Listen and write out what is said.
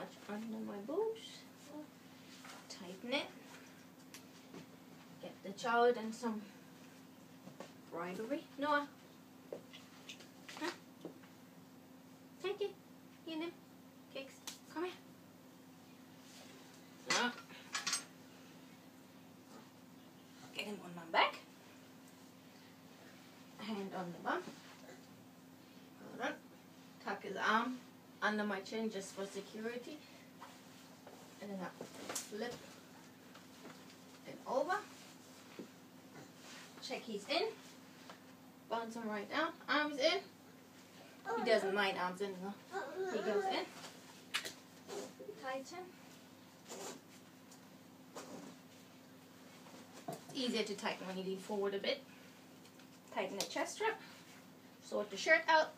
much under my boobs. Tighten it. Get the child and some bribery. Noah. Huh? Take it. Here, Nim. Cakes. Come here. No. Get him on my back. Hand on the bum. Hold on. Tuck his arm under my chin just for security. And then I flip it over. Check he's in. Bounce him right down. Arms in. He doesn't mind arms in though. He goes in. Tighten. Easier to tighten when you lean forward a bit. Tighten the chest strap. Sort the shirt out.